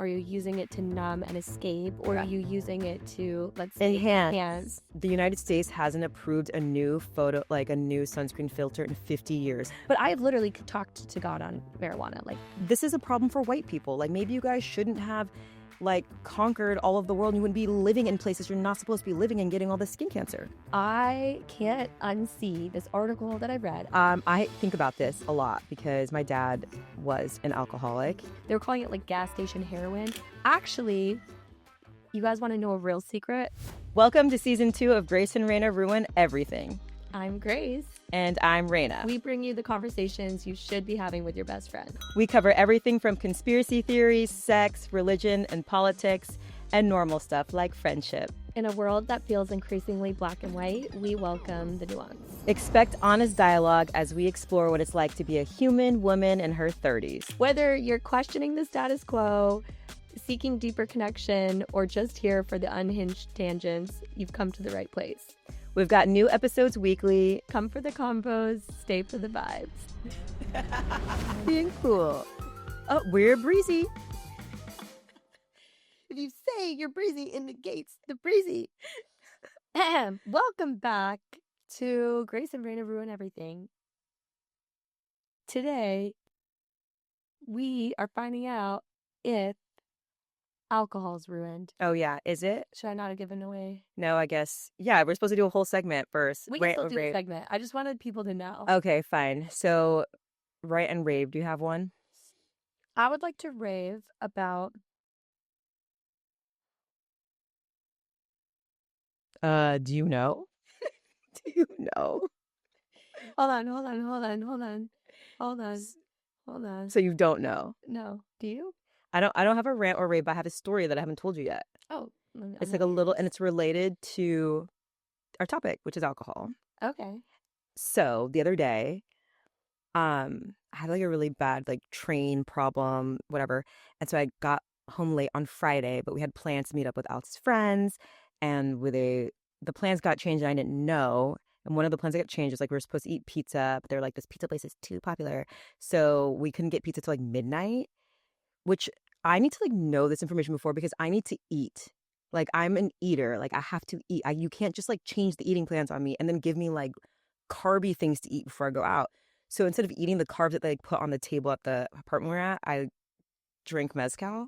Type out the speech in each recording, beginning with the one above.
Are you using it to numb and escape? Or are you using it to, let's say, enhance? The United States hasn't approved a new sunscreen filter in 50 years. But I've literally talked to God on marijuana. Like, this is a problem for white people. Like, maybe you guys shouldn't have conquered all of the world. You wouldn't be living in places you're not supposed to be living and getting all this skin cancer. I can't unsee this article that I read. I think about this a lot because my dad was an alcoholic. They were calling it like gas station heroin. Actually, you guys want to know a real secret? Welcome to season 2 of Grace and Reyna Ruin Everything. I'm Grace. And I'm Reyna. We bring you the conversations you should be having with your best friend. We cover everything from conspiracy theories, sex, religion, and politics, and normal stuff like friendship. In a world that feels increasingly black and white, we welcome the nuance. Expect honest dialogue as we explore what it's like to be a human woman in her 30s. Whether you're questioning the status quo, seeking deeper connection, or just here for the unhinged tangents, you've come to the right place. We've got new episodes weekly. Come for the combos, stay for the vibes. Being cool. Oh, we're breezy. If you say you're breezy, indicates the breezy. Welcome back to Grace and Reyna Ruin Everything. Today, we are finding out if alcohol's ruined. Oh, yeah. Is it? Should I not have given away? No, I guess. Yeah, we're supposed to do a whole segment first. We can still do a segment. I just wanted people to know. Okay, fine. So, Rant and Rave, do you have one? I would like to rave about... do you know? Do you know? Hold on. So you don't know? No. Do you? I don't have a rant or rave, but I have a story that I haven't told you yet. Oh. It's like a little, and it's related to our topic, which is alcohol. Okay. So the other day, I had like a really bad train problem, whatever. And so I got home late on Friday, but we had plans to meet up with Alex's friends, and the plans got changed and I didn't know. And one of the plans that got changed was we were supposed to eat pizza, but they're like, this pizza place is too popular. So we couldn't get pizza till midnight, which I need to know this information before because I need to eat. I'm an eater. I have to eat. You can't just change the eating plans on me and then give me carby things to eat before I go out. So instead of eating the carbs that they put on the table at the apartment we're at, I drink mezcal.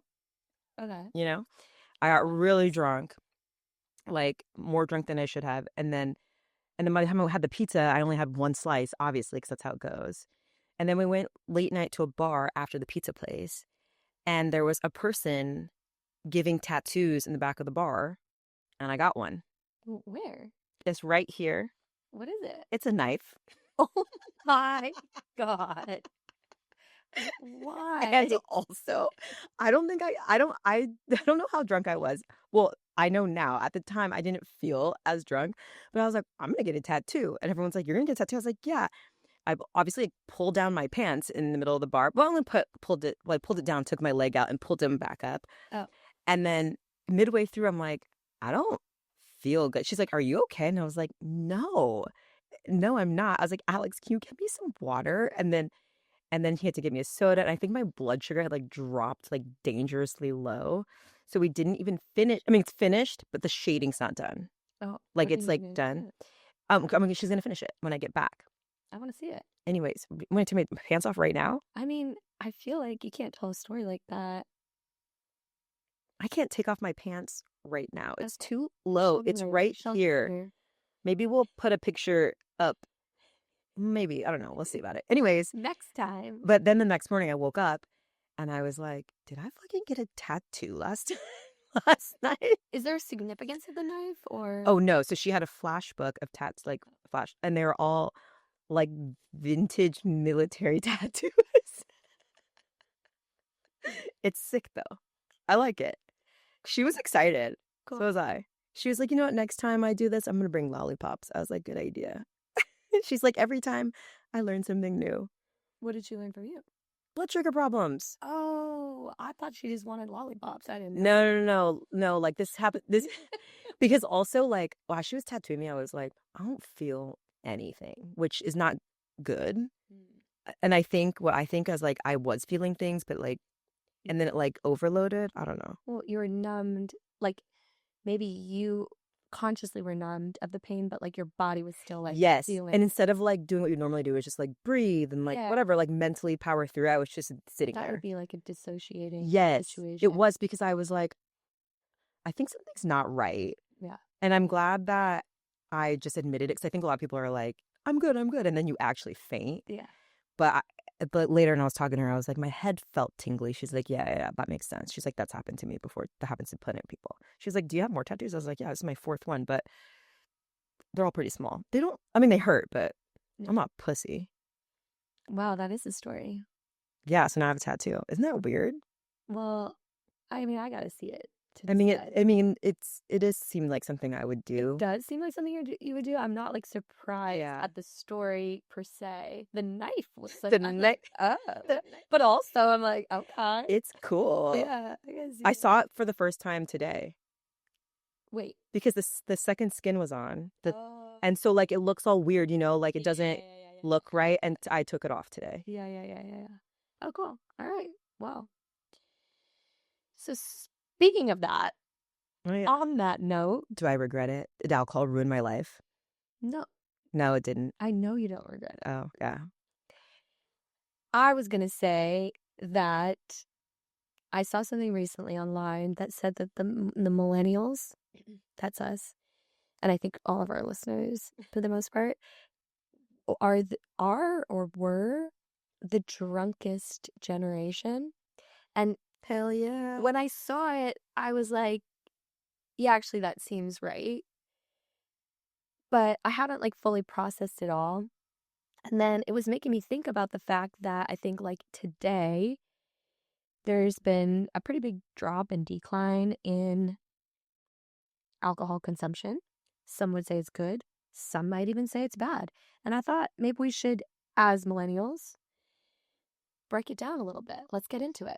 Okay. You know, I got really drunk, more drunk than I should have. And then by the time I had the pizza, I only had one slice, obviously, because that's how it goes. And then we went late night to a bar after the pizza place. And there was a person giving tattoos in the back of the bar. And I got one. Where? It's right here. What is it? It's a knife. Oh my God. Why? And also, I don't know how drunk I was. Well, I know now. At the time, I didn't feel as drunk, but I was like, I'm gonna get a tattoo, and everyone's like, "You're gonna get a tattoo?" I was like, "Yeah." I obviously pulled down my pants in the middle of the bar, but I only pulled it down, took my leg out, and pulled them back up. Oh. And then midway through, I'm like, I don't feel good. She's like, "Are you okay?" And I was like, No, I'm not. I was like, "Alex, can you get me some water?" And then he had to give me a soda, and I think my blood sugar had dropped dangerously low. So we didn't even finish. I mean, it's finished, but the shading's not done. Oh, it's done. She's gonna finish it when I get back. I want to see it. Anyways, I'm going to take my pants off right now. I mean, I feel like you can't tell a story like that. I can't take off my pants right now. It's too low. It's right here. Maybe we'll put a picture up. Maybe. I don't know. We'll see about it. Anyways. Next time. But then the next morning I woke up and I was like, did I fucking get a tattoo last night? Is there a significance of the knife or? Oh, no. So she had a flash book of tats, and they were all vintage military tattoos. It's sick though. I like it. She was excited. Cool. So was I. She was like, you know what? Next time I do this, I'm going to bring lollipops. I was like, good idea. She's like, every time I learn something new. What did she learn from you? Blood sugar problems. Oh, I thought she just wanted lollipops. I didn't know. No. This happened. Because also while she was tattooing me, I was like, I don't feel anything, which is not good. And I think I was I was feeling things, but and then it like overloaded. I don't know. Well, you were numbed. Like maybe you consciously were numbed of the pain, but like your body was still like Yes. feeling. And instead of like doing what you normally do, is just like breathe and like whatever, like mentally power through. I was just sitting That there. would be like a dissociating Yes, situation. it was, because I was like, I think something's not right. Yeah. And I'm glad that I just admitted it, because I think a lot of people are like, I'm good, and then you actually faint. Yeah. But later, when I was talking to her, I was like, my head felt tingly. She's like, yeah, that makes sense. She's like, that's happened to me before. That happens to plenty of people. She's like, do you have more tattoos? I was like, yeah, this is my 4th one, but they're all pretty small. They don't, I mean, they hurt, but I'm not pussy. Wow, that is a story. Yeah, so now I have a tattoo. Isn't that weird? Well, I mean, I gotta see it. It does seem like something I would do. It does seem like something you would do. I'm not like surprised at the story per se. The knife was like, but also I'm like, okay, it's cool. Yeah, I saw it for the first time today. Wait, because the second skin was on, and so like it looks all weird, like it doesn't look right, and I took it off today. Yeah. Oh, cool. All right. Wow. So speaking of that, on that note, do I regret it? Did alcohol ruin my life? No, it didn't. I know you don't regret it. Oh, yeah. I was gonna say that I saw something recently online that said that the millennials, that's us, and I think all of our listeners for the most part, are or were the drunkest generation. And hell yeah. When I saw it, I was like, yeah, actually that seems right. But I hadn't like fully processed it all. And then it was making me think about the fact that I think like today there's been a pretty big drop and decline in alcohol consumption. Some would say it's good. Some might even say it's bad. And I thought maybe we should, as millennials, break it down a little bit. Let's get into it.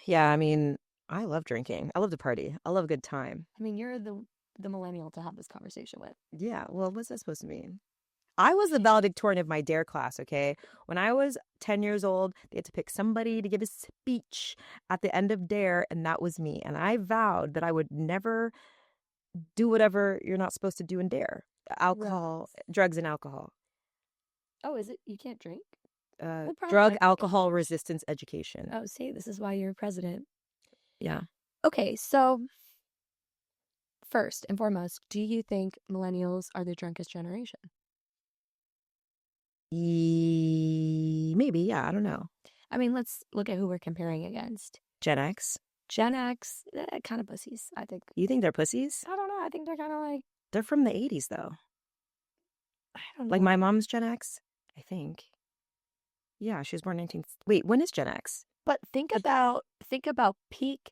Yeah, I mean, I love drinking. I love to party. I love a good time. I mean, you're the millennial to have this conversation with. Yeah, well, what's that supposed to mean? I was the valedictorian of my D.A.R.E class, okay? When I was 10 years old, they had to pick somebody to give a speech at the end of D.A.R.E, and that was me. And I vowed that I would never do whatever you're not supposed to do in D.A.R.E. Alcohol, drugs and alcohol. Oh, is it? You can't drink? Drug, alcohol, resistance education. Oh, see, this is why you're president. Yeah. Okay, so first and foremost, do you think millennials are the drunkest generation? Maybe, yeah, I don't know. I mean, let's look at who we're comparing against. Gen X. Gen X, kind of pussies, I think. You think they're pussies? I don't know. I think they're kind of like... They're from the 80s, though. I don't know. Like my mom's Gen X, I think. Yeah, she was born 19... Wait, when is Gen X? But think about peak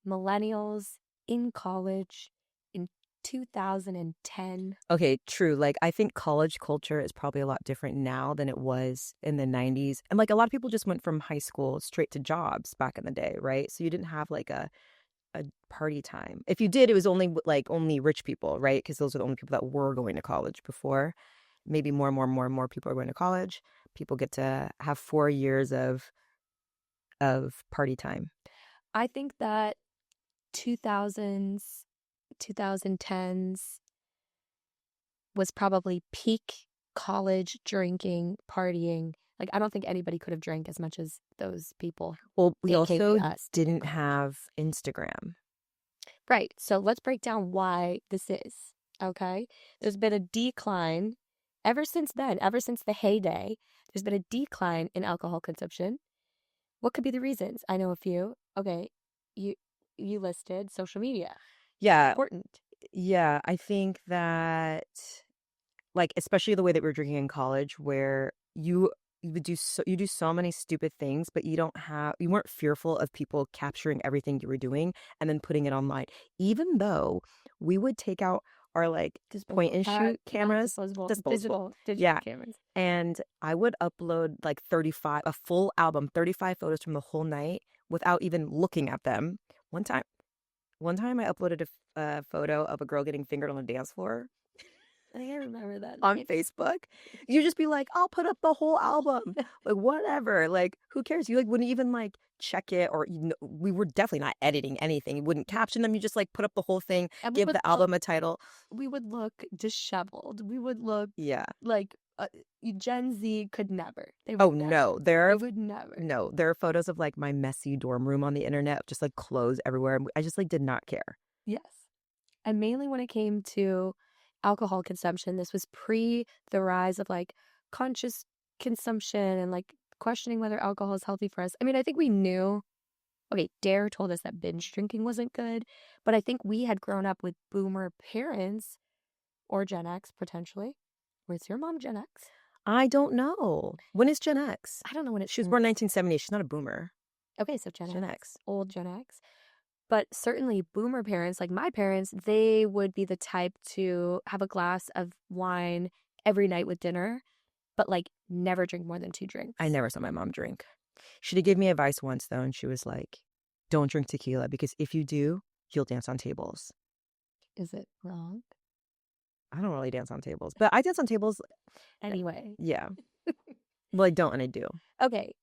millennials in college in 2010. Okay, true. Like, I think college culture is probably a lot different now than it was in the 90s. And like a lot of people just went from high school straight to jobs back in the day, right? So you didn't have like a party time. If you did, it was only rich people, right? Because those are the only people that were going to college before. Maybe more and more people are going to college. People get to have 4 years of party time. I think that 2000s, 2010s was probably peak college drinking, partying. Like, I don't think anybody could have drank as much as those people. Well, we also didn't have Instagram. Right. So let's break down why this is, okay? There's been a decline ever since then, ever since the heyday. There's been a decline in alcohol consumption. What could be the reasons? I know a few. Okay, you listed social media. Yeah. Important. Yeah, I think that, like, especially the way that we were drinking in college, where you do so many stupid things, but you weren't fearful of people capturing everything you were doing and then putting it online. Even though we would take out our like point and shoot cameras, digital cameras, and I would upload like a full album, 35 photos from the whole night without even looking at them. One time I uploaded a photo of a girl getting fingered on the dance floor. think I remember that on night. Facebook. You just be like, I'll put up the whole album. Like, whatever. Like, who cares? You like wouldn't even like check it, or we were definitely not editing anything. You wouldn't caption them. You just like put up the whole thing, And give the album a title. we would look disheveled. We would look Yeah. like Gen Z could never. They would Oh never. no, They would never. no, there are photos of like my messy dorm room on the internet, just like clothes everywhere. I just like did not care. Yes. And mainly when it came to alcohol consumption, this was pre the rise of like conscious consumption and like questioning whether alcohol is healthy for us. I mean, I think we knew, okay, D.A.R.E told us that binge drinking wasn't good, but I think we had grown up with boomer parents or Gen X potentially. Was your mom Gen X? I don't know. When is Gen X? I don't know when it's. She was born 1970. She's not a boomer. Okay, so Gen Gen X. X. Old Gen X. But certainly boomer parents, like my parents, they would be the type to have a glass of wine every night with dinner, but like never drink more than 2 drinks. I never saw my mom drink. She did give me advice once though, and she was like, don't drink tequila because if you do, you'll dance on tables. Is it wrong? I don't really dance on tables, but I dance on tables. Anyway. Yeah. Well, I don't and I do. Okay.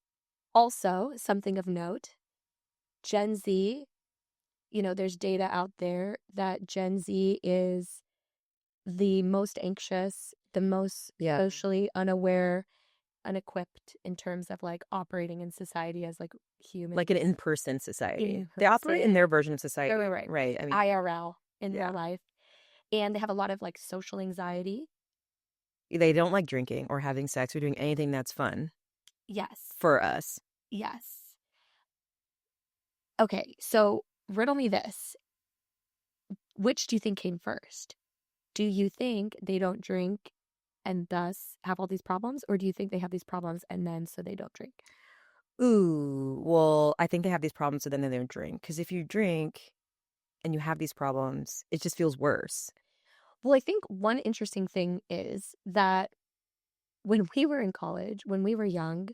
Also, something of note, Gen Z, there's data out there that Gen Z is the most anxious, the most socially unaware, unequipped in terms of like operating in society as like humans. Like an in-person society. They operate in their version of society. Right. I mean, IRL in real life. And they have a lot of like social anxiety. They don't like drinking or having sex or doing anything that's fun. Yes. For us. Yes. Okay, so riddle me this. Which do you think came first? Do you think they don't drink and thus have all these problems? Or do you think they have these problems and then so they don't drink? Ooh, well, I think they have these problems so then they don't drink. Because if you drink and you have these problems, it just feels worse. Well, I think one interesting thing is that when we were in college, when we were young,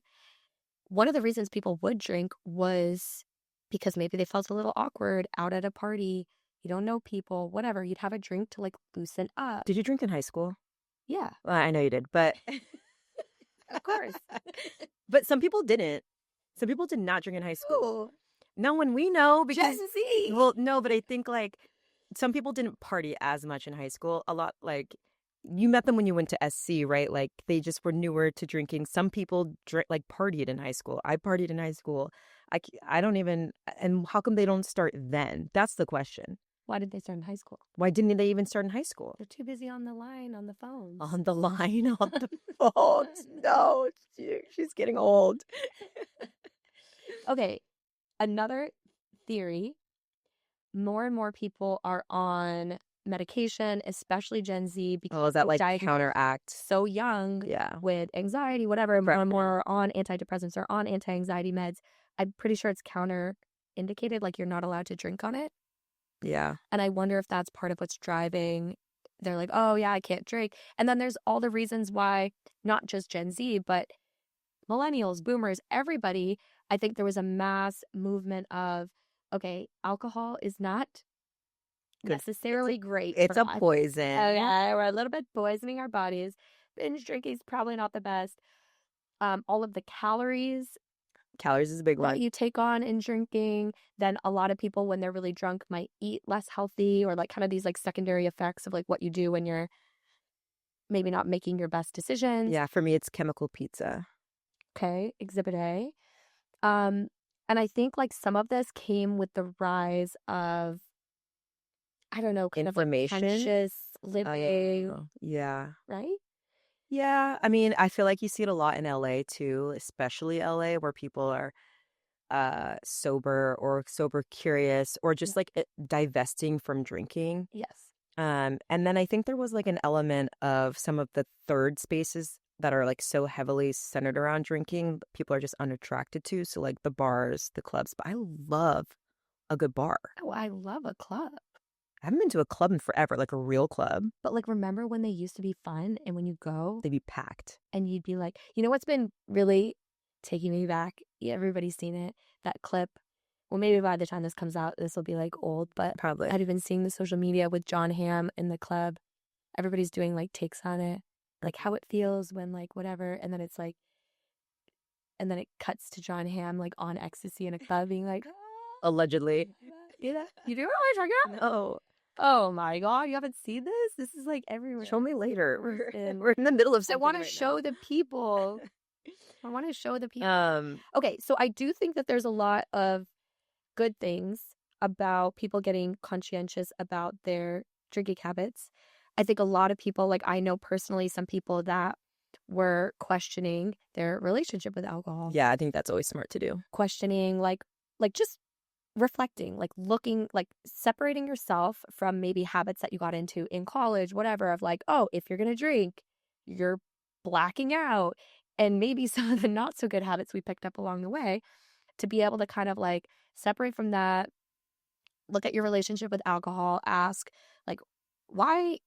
one of the reasons people would drink was because maybe they felt a little awkward out at a party. You don't know people, whatever. You'd have a drink to like loosen up. Did you drink in high school? Yeah. Well, I know you did, but of course. But some people didn't. Some people did not drink in high school. No one we know because Gen Z. Well, no, but I think like some people didn't party as much in high school. A lot like you met them when you went to SC, right? Like they just were newer to drinking. Some people like partied in high school. I partied in high school. I don't even. And how come they don't start then? That's the question. Why did they start in high school? Why didn't they even start in high school? They're too busy on the line, on the phones. On the line, on the phones. No, she's getting old. Okay, another theory. More and more people are on medication, especially Gen Z, because is that like counteract? So young, with anxiety, whatever. More and more are on antidepressants or on anti-anxiety meds. I'm pretty sure it's counter indicated, like you're not allowed to drink on it. Yeah. And I wonder if that's part of what's driving. They're like, oh yeah, I can't drink. And then there's all the reasons why, not just Gen Z, but millennials, boomers, everybody. I think there was a mass movement of, okay, alcohol is not necessarily great. It's a poison. Okay, we're a little bit poisoning our bodies. Binge drinking is probably not the best. All of the calories. Calories is a big one. That you take on in drinking. Then a lot of people, when they're really drunk, might eat less healthy, or like kind of these like secondary effects of like what you do when you're maybe not making your best decisions. Yeah, for me, it's chemical pizza. Okay, Exhibit A. And I think like some of this came with the rise of, I don't know, kind inflammation, of like conscious living. Yeah. Right? Yeah. I mean, I feel like you see it a lot in LA too, especially LA, where people are sober or sober curious or just like divesting from drinking. Yes. And then I think there was like an element of some of the third spaces that are like so heavily centered around drinking, people are just unattracted to. So like the bars, the clubs. But I love a good bar. Oh, I love a club. I haven't been to a club in forever, like a real club. But like, remember when they used to be fun, and when you go, they'd be packed. And you'd be like, you know what's been really taking me back? Yeah, everybody's seen it. That clip. Well, maybe by the time this comes out, this will be like old, but probably. I've been seeing the social media with John Hamm in the club. everybody's doing like takes on it, like how it feels when like whatever, and then it's like, and then it cuts to John Hamm like on ecstasy in a club being like, Allegedly. you know, you do really check it out? No. Oh my God, you haven't seen this? This is like everywhere. Show me later. Listen, We're in the middle of I something want to right show now. the people. I want to show the people. Um, Okay, so I do think that there's a lot of good things about people getting conscientious about their drinking habits. I think a lot of people, like I know personally some people that were questioning their relationship with alcohol. yeah, I think that's always smart to do. Questioning like just reflecting, like looking, like separating yourself from maybe habits that you got into in college, whatever, of like, oh, if you're going to drink, you're blacking out. And maybe some of the not so good habits we picked up along the way, to be able to kind of like separate from that, look at your relationship with alcohol, ask like, why,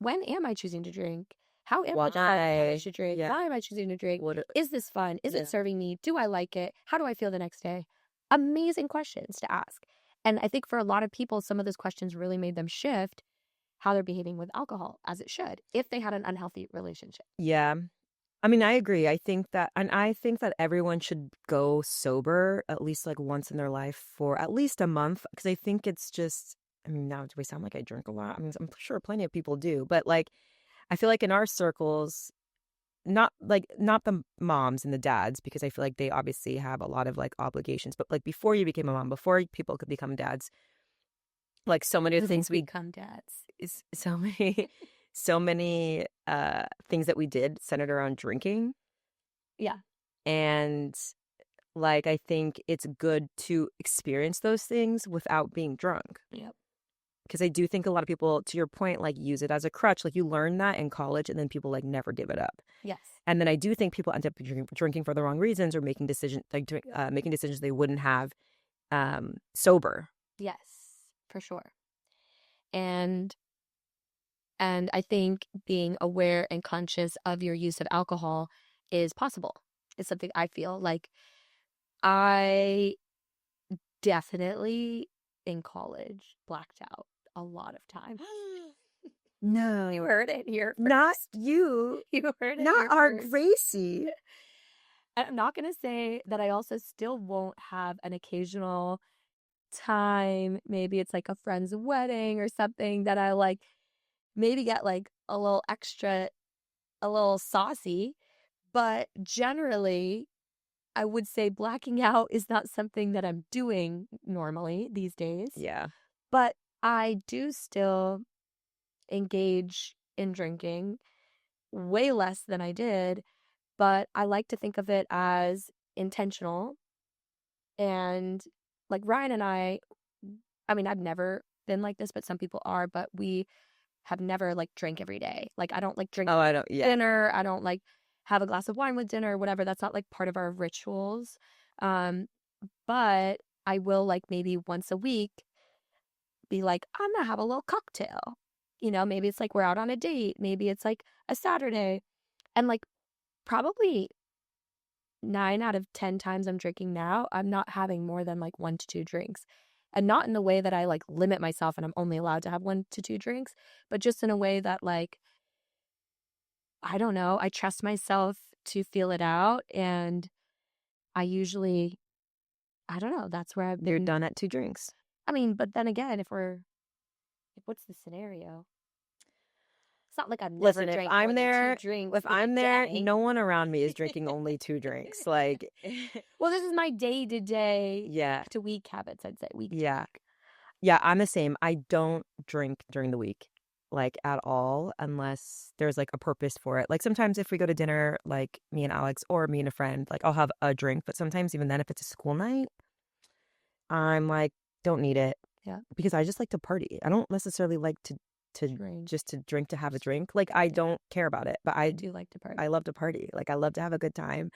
when am I choosing to drink? How am I choosing to drink? Yeah. Why am I choosing to drink? What? Is this fun? Is Yeah. it serving me? Do I like it? How do I feel the next day? Amazing questions to ask. And I think for a lot of people, some of those questions really made them shift how they're behaving with alcohol, as it should, if they had an unhealthy relationship. Yeah. I mean, I agree. I think that everyone should go sober at least like once in their life for at least a month. Because I think it's just, I mean, now do we sound like I drink a lot? I mean, I'm sure plenty of people do, but like, I feel like in our circles, not the moms and the dads, because I feel like they obviously have a lot of like obligations, but like before you became a mom, before people could become dads, like so many of the things we become dads. so many so many things that we did centered around drinking. Yeah. And like I think it's good to experience those things without being drunk. Yep. Because I do think a lot of people, to your point, like use it as a crutch. Like you learn that in college and then people like never give it up. Yes. And then I do think people end up drinking for the wrong reasons or making decisions making decisions they wouldn't have sober. Yes, for sure. And I think being aware and conscious of your use of alcohol is possible. It's something I feel like I definitely in college blacked out a lot of times. No, You heard it here first. not you. You heard it Not here our first. Gracie. I'm not going to say that I also still won't have an occasional time. Maybe it's like a friend's wedding or something that I like maybe get like a little extra, a little saucy. But generally, I would say blacking out is not something that I'm doing normally these days. Yeah. But I do still engage in drinking way less than I did. But I like to think of it as intentional. And like Ryan and I mean, I've never been like this, but some people are, but we have never like drank every day. Like I don't like drink Oh, I don't. Yeah. dinner. I don't like have a glass of wine with dinner or whatever. That's not like part of our rituals. But I will like maybe once a week be like, I'm gonna have a little cocktail. You know, maybe it's like we're out on a date. Maybe it's like a Saturday. And like probably 9 out of 10 times I'm drinking now, I'm not having more than like 1 to 2 drinks. And not in the way that I like limit myself and I'm only allowed to have 1 to 2 drinks, but just in a way that like, I don't know, I trust myself to feel it out. And I usually, I don't know, that's where They're done at 2 drinks. I mean, but then again, what's the scenario? It's not like I've never Listen, if drank I'm more than there, 2 drinks if in a I'm there, day. no one around me is drinking only 2 drinks. Like, Well, this is my day to day, yeah, to week habits, I'd say. Week to yeah, week. yeah. I'm the same. I don't drink during the week, like at all, unless there's like a purpose for it. Like sometimes if we go to dinner, like me and Alex or me and a friend, like I'll have a drink. But sometimes even then, if it's a school night, I'm like, don't need it. Yeah. Because I just like to party. I don't necessarily like to Drink. just to drink to have a drink. Like I don't care about it, but I do like to party. I love to party. Like I love to have a good time.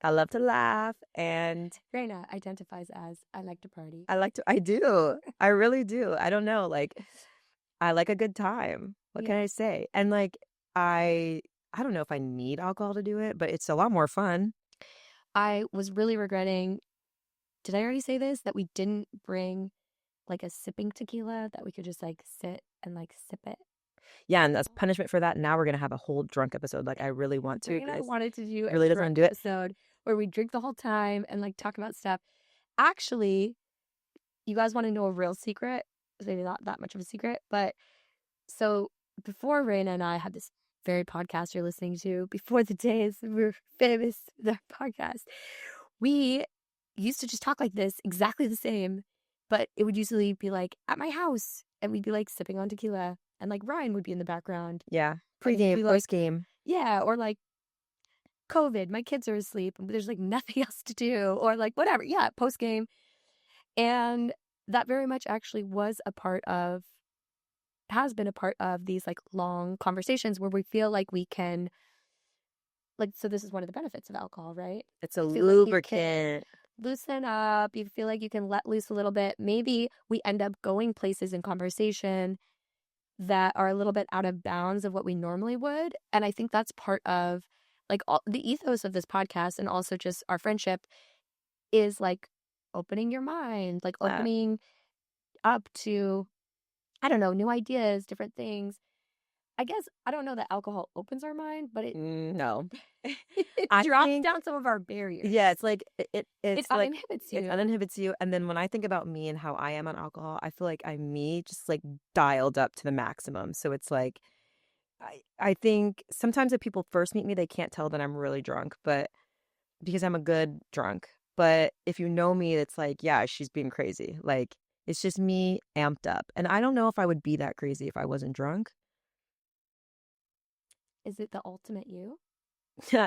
I love to laugh, and Reyna identifies as I like to party. I do. I really do. I don't know. Like I like a good time. What can Yeah. I say? And like I don't know if I need alcohol to do it, but it's a lot more fun. I was really regretting, did I already say this? That we didn't bring like a sipping tequila that we could just like sit and like sip it. Yeah, and as punishment for that, now we're gonna have a whole drunk episode. Like, I really want to, Ray and I guys. wanted to do a Really doesn't drunk want to do it. episode where we drink the whole time and like talk about stuff. Actually, you guys want to know a real secret? It's maybe not that much of a secret, but so before Raina and I had this very podcast you're listening to, before the days we were famous, the podcast, we used to just talk like this, exactly the same, but it would usually be like at my house, and we'd be like sipping on tequila, and like Ryan would be in the background, Yeah, and we'd pre-game, be like, post-game. yeah, or like COVID, my kids are asleep, and there's like nothing else to do, or like whatever, yeah, post game, and that very much actually was a part of has been a part of these like long conversations where we feel like we can like so this is one of the benefits of alcohol, right? It's a You feel like you can lubricant. loosen up, you feel like you can let loose a little bit. Maybe we end up going places in conversation that are a little bit out of bounds of what we normally would. And I think that's part of like all the ethos of this podcast and also just our friendship is like opening your mind, like That. opening up to I don't know, new ideas, different things. I guess I don't know that alcohol opens our mind, but No, it I drops think. down some of our barriers. Yeah, it's like It it's like uninhibits it you. uninhibits you. And then when I think about me and how I am on alcohol, I feel like I'm me just like dialed up to the maximum. So it's like I think sometimes if people first meet me, they can't tell that I'm really drunk, but because I'm a good drunk. But if you know me, it's like, yeah, she's being crazy. Like it's just me amped up. And I don't know if I would be that crazy if I wasn't drunk. Is it the ultimate you?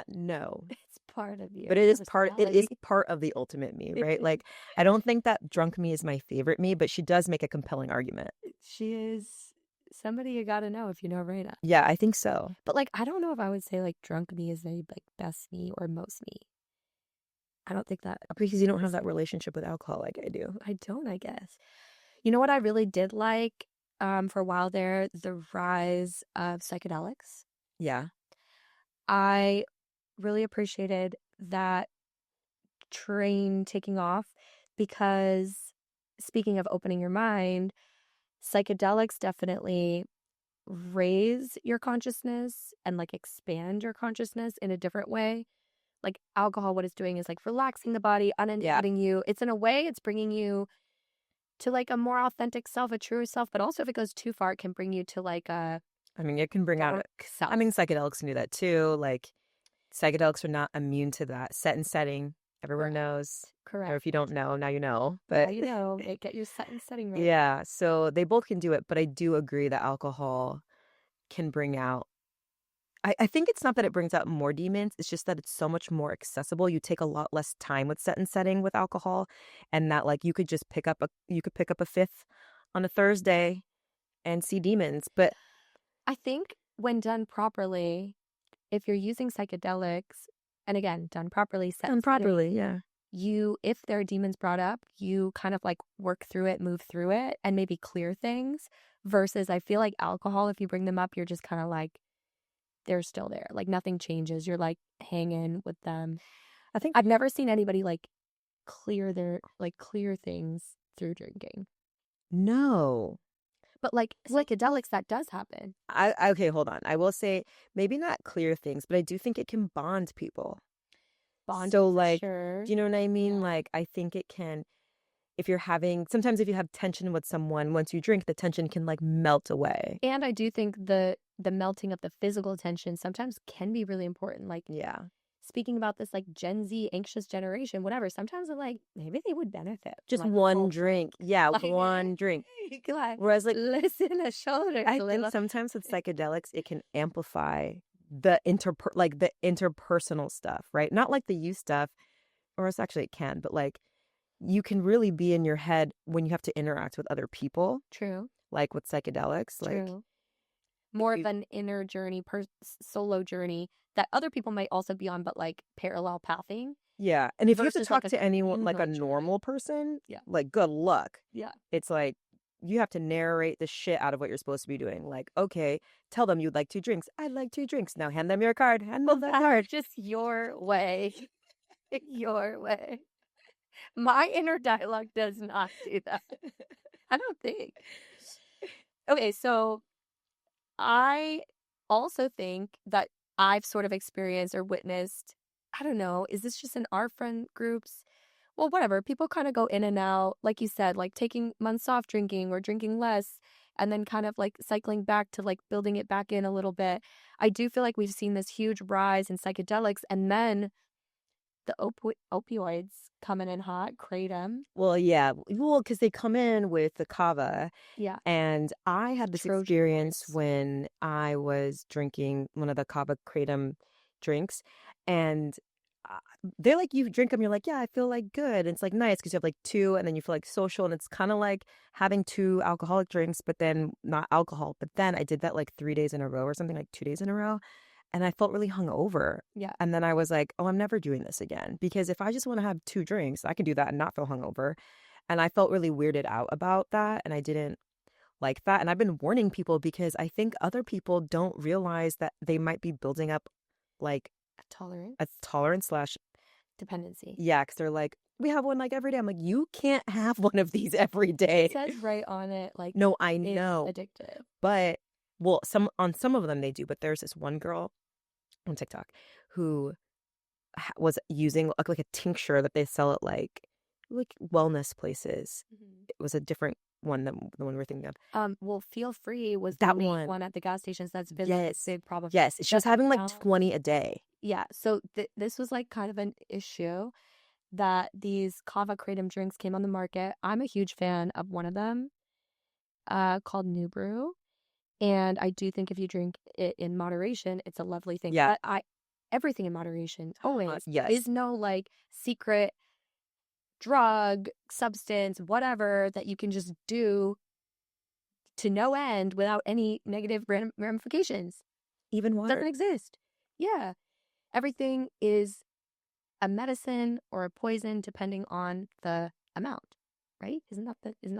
No. It's part of your But it is personality. part of the ultimate me, right? Like I don't think that drunk me is my favorite me, but she does make a compelling argument. She is somebody you gotta know if you know Reyna. Yeah, I think so. But like, I don't know if I would say like drunk me is the like best me or most me. I don't think that Because you don't have that relationship with alcohol like I do. I don't, I guess. You know what I really did like for a while there? The rise of psychedelics. Yeah. I really appreciated that train taking off because speaking of opening your mind, psychedelics definitely raise your consciousness and like expand your consciousness in a different way. Like alcohol, what it's doing is like relaxing the body, Yeah. uninhibiting you. It's in a way, it's bringing you to like a more authentic self, a truer self, but also if it goes too far, it can bring you to like a I mean, it can bring out dark self. I mean, psychedelics can do that too. Like psychedelics are not immune to that. Set and setting, everyone Correct. knows. Or Correct. if you don't know, now you know. Now But you know, get your set and setting right. yeah, so they both can do it, but I do agree that alcohol can bring out I think it's not that it brings out more demons, it's just that it's so much more accessible. You take a lot less time with set and setting with alcohol, and that like you could pick up a fifth on a Thursday and see demons. But I think when done properly, if you're using psychedelics, and again, done properly, set done and setting, properly, yeah. you, if there are demons brought up, you kind of like work through it, move through it, and maybe clear things. Versus, I feel like alcohol, if you bring them up, you're just kind of like, they're still there. Like nothing changes. You're like hanging with them. I think I've never seen anybody like clear things through drinking. no. But like psychedelics, that does happen. Okay, hold on. I will say maybe not clear things, but I do think it can bond people. Bond So for like, sure. do you know what I mean? Yeah. Like I think it can if you're having sometimes if you have tension with someone, once you drink, the tension can like melt away. And I do think the melting of the physical tension sometimes can be really important. Like Yeah. speaking about this like Gen Z anxious generation, whatever, sometimes I'm like, maybe they would benefit from Just like a one full drink. Yeah, like, one drink. you can, like, Whereas like listen a shoulder. I think sometimes with psychedelics it can amplify the interpersonal stuff, right? Not like the you stuff, or else actually it can, but like you can really be in your head when you have to interact with other people, True. like with psychedelics, like True. More you, of an inner journey, solo journey that other people might also be on, but like parallel pathing yeah. And if you have to versus like talk a to anyone like a communal journey. normal person, Yeah. like good luck. Yeah. It's like you have to narrate the shit out of what you're supposed to be doing. Like, okay, tell them you'd like 2 drinks. I'd like 2 drinks. Now hand them your card. Hand them the card. Just your way. Your way. My inner dialogue does not do that. I don't think. Okay, so I also think that I've sort of experienced or witnessed, I don't know, is this just in our friend groups? Well, whatever. People kind of go in and out, like you said, like taking months off drinking or drinking less, and then kind of like cycling back to like building it back in a little bit. I do feel like we've seen this huge rise in psychedelics, and then the opioids coming in hot, kratom. Well, yeah. Well, because they come in with the kava. Yeah, And I had this Trojan experience horse. when I was drinking one of the kava kratom drinks. And uh, they're like, you drink them, you're like, yeah, I feel like good. And it's like nice because you have like two, and then you feel like social. And it's kind of like having two alcoholic drinks, but then not alcohol. But then I did that like 3 days in a row or something, like 2 days in a row. And I felt really hungover. Yeah, And then I was like, oh, I'm never doing this again. Because if I just want to have two drinks, I can do that and not feel hungover. And I felt really weirded out about that. And I didn't like that. And I've been warning people because I think other people don't realize that they might be building up like a tolerance, tolerance slash, dependency. yeah, because they're like, we have one like every day. I'm like, you can't have one of these every It day. says right on it, like, No, I it's know. addictive. But well, some of them they do, but there's this one girl on TikTok who was using like a tincture that they sell at like wellness places. Mhm. It was a different one than the one we're thinking of. Well, Feel Free was the That main one. one at the gas stations. That's been like a Yes. big problem. Yes. She was Just having like now, 20 a day. yeah. So this was like kind of an issue that these kava kratom drinks came on the market. I'm a huge fan of one of them, called New Brew, and I do think if you drink it in moderation, it's a lovely thing. Yeah. But everything in moderation, always. There Yes. is no like secret drug, substance, whatever that you can just do to no end without any negative ramifications. Even water. Doesn't exist. Yeah. Everything is a medicine or a poison depending on the amount, right? Isn't that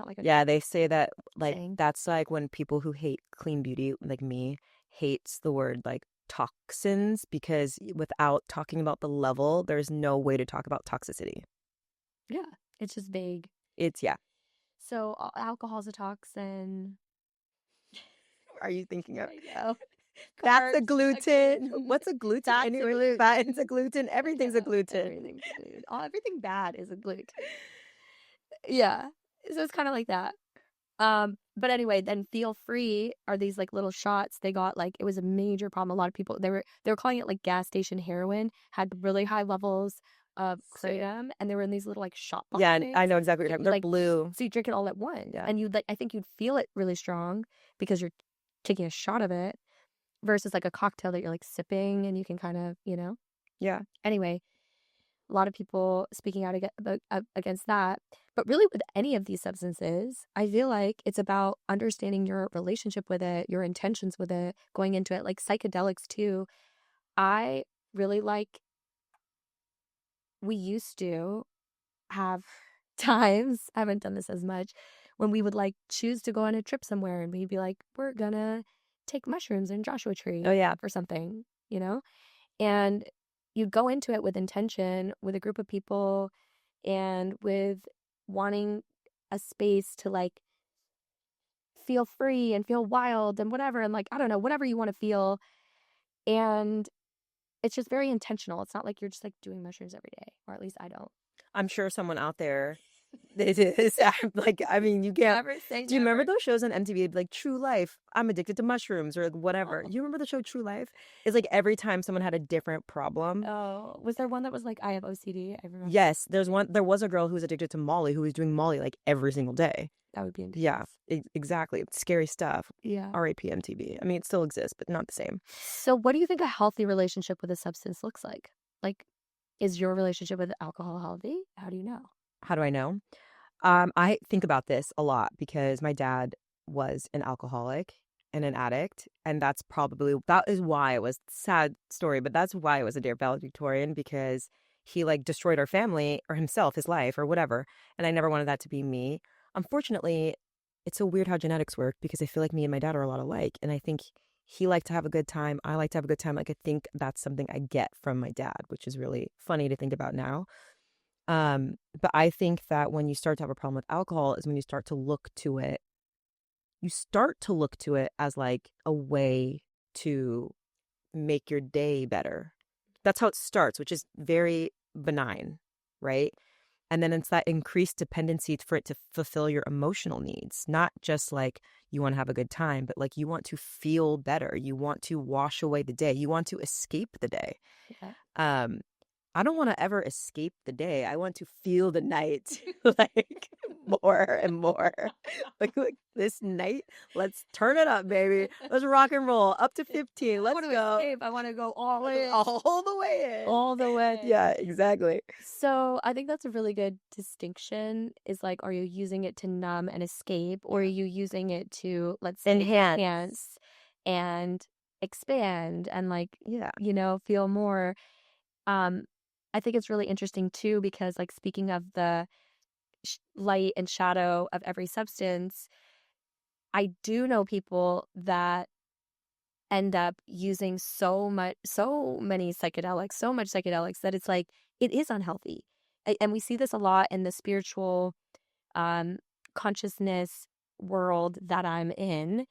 like a Yeah, they say that like saying? that's like when people who hate clean beauty, like me, hates the word like toxins because without talking about the level, there's no way to talk about toxicity. Yeah. It's just vague. It's yeah. So alcohol's a toxin. Are you thinking of I know. that's a Carbs, a gluten? gluten. What's a gluten That's a anyway? gluten. Fat's a gluten. I Everything's a know. gluten. Everything's a gluten. Everything bad is a gluten. Yeah. So it's kind of like that. But anyway, then Feel Free are these like little shots. They got like it was a major problem. A lot of people they were calling it like gas station heroin, had really high levels of Sick. kratom, and they were in these little like shot box Yeah, and I things. know exactly what So you're talking. you They're like blue. so you drink it all at once. Yeah. And you'd like I think you'd feel it really strong because you're taking a shot of it versus like a cocktail that you're like sipping and you can kind of, Yeah. Anyway, a lot of people speaking out against that. But really, with any of these substances, I feel like it's about understanding your relationship with it, your intentions with it, going into it. Like psychedelics, too. I really like, we used to have times, I haven't done this as much, when we would like choose to go on a trip somewhere and we'd be like, we're gonna take mushrooms in Joshua Oh Tree yeah. for something, And you'd go into it with intention, with a group of people, and with wanting a space to like feel free and feel wild and whatever. And like, I don't know, whatever you want to feel. And it's just very intentional. It's not like you're just like doing mushrooms every day, or at least I don't. I'm sure someone out there it is. Like, I mean, you can't. Never say Do you remember never. those shows on MTV, like True Life? I'm addicted to mushrooms or like, whatever. Oh. You remember the show True Life? It's like every time someone had a different problem. Oh, was there one that was like, I have OCD? I remember. Yes, there was a girl who was addicted to Molly who was doing Molly like every single day. That would be Yeah, intense. exactly. Scary stuff. Yeah. R.A.P. MTV. I mean, it still exists, but not the same. So, what do you think a healthy relationship with a substance looks like? Like, is your relationship with alcohol healthy? How do you know? How do I know? I think about this a lot because my dad was an alcoholic and an addict, and that is why it was sad story, but that's why it was a Dear valedictorian because he like destroyed our family or himself, his life or whatever, and I never wanted that to be me. Unfortunately, it's so weird how genetics work because I feel like me and my dad are a lot alike, and I think he liked to have a good time. I like to have a good time. Like I think that's something I get from my dad, which is really funny to think about now. But I think that when you start to have a problem with alcohol is when you start to look to it you start to look to it as like a way to make your day better. That's how it starts, which is very benign, right? And then it's that increased dependency for it to fulfill your emotional needs, not just like you want to have a good time, but like you want to feel better. You want to wash away the day. You want to escape the day. Yeah. Um, I don't want to ever escape the day. I want to feel the night like more and more. Like this night, let's turn it up, baby. Let's rock and roll up to 15. Let's go. Escape. I want to go all in. All the way in. All the way. Yeah, exactly. So I think that's a really good distinction is like, are you using it to numb and escape, or are you using it to, let's say, enhance and expand and like, feel more. I think it's really interesting too, because like speaking of the light and shadow of every substance, I do know people that end up using so much psychedelics that it's like, it is unhealthy. And we see this a lot in the spiritual consciousness world that I'm in,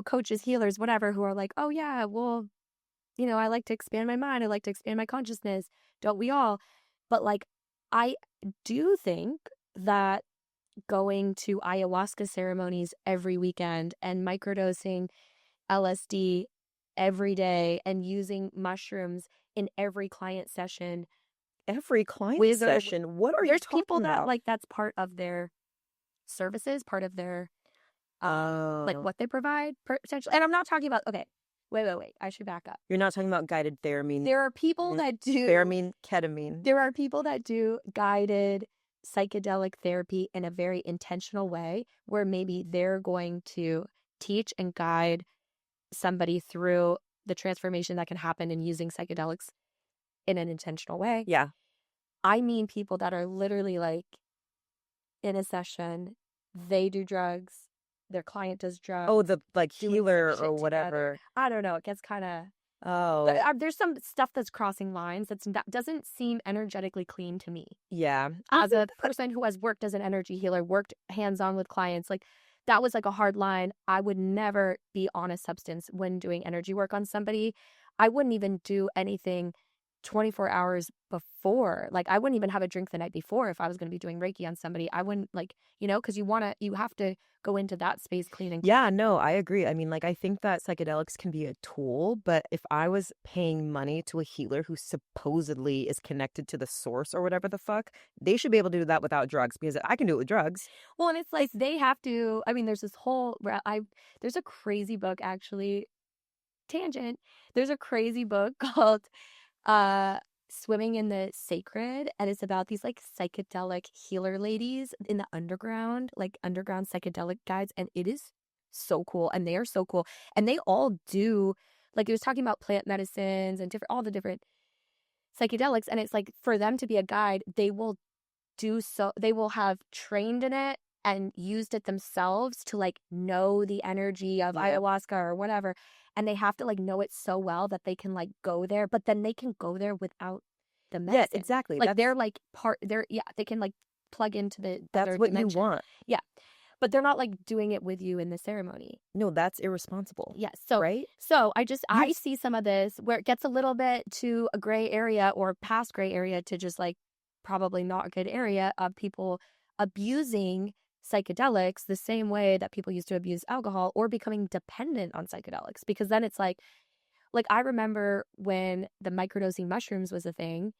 coaches, healers, whatever, who are like, oh yeah, well, I like to expand my mind. I like to expand my consciousness. Don't we all? But like, I do think that going to ayahuasca ceremonies every weekend and microdosing LSD every day and using mushrooms in every client session. Every client session? What are you talking about? There's people that like that's part of their services, part of their like what they provide potentially. And I'm not talking about, okay, wait. I should back up. You're not talking about guided theramine. There are people that do theramine, ketamine. There are people that do guided psychedelic therapy in a very intentional way, where maybe they're going to teach and guide somebody through the transformation that can happen in using psychedelics in an intentional way. Yeah. I mean people that are literally like in a session, they do drugs, their client does drugs. Oh, the like healer or whatever. Together. I don't know. It gets kind of... Oh. There's some stuff that's crossing lines that doesn't seem energetically clean to me. Yeah. As a person who has worked as an energy healer, worked hands-on with clients, like that was like a hard line. I would never be on a substance when doing energy work on somebody. I wouldn't even do anything 24 hours before. Like I wouldn't even have a drink the night before if I was going to be doing Reiki on somebody. I wouldn't because you have to go into that space clean and clean. Yeah, no, I agree. I mean, like, I think that psychedelics can be a tool, but if I was paying money to a healer who supposedly is connected to the source or whatever the fuck, they should be able to do that without drugs, because I can do it with drugs. Well, and it's like they have to, I mean, there's this whole, there's a crazy book actually, tangent. There's a crazy book called Swimming in the Sacred, and it's about these like psychedelic healer ladies in the underground, like underground psychedelic guides, and it is so cool, and they are so cool, and they all do, like it was talking about plant medicines and all the different psychedelics, and it's like for them to be a guide, they will have trained in it and used it themselves to like know the energy of ayahuasca or whatever. And they have to like know it so well that they can like go there, but then they can go there without the medicine. Yes, exactly. Like they're like they can like plug into the That's what dimension. you want. Yeah. But they're not like doing it with you in the ceremony. No, that's irresponsible. Yes. So, right? So I see some of this where it gets a little bit to a gray area or past gray area to just like probably not a good area of people abusing psychedelics the same way that people used to abuse alcohol or becoming dependent on psychedelics. Because then it's like I remember when the microdosing mushrooms was a thing.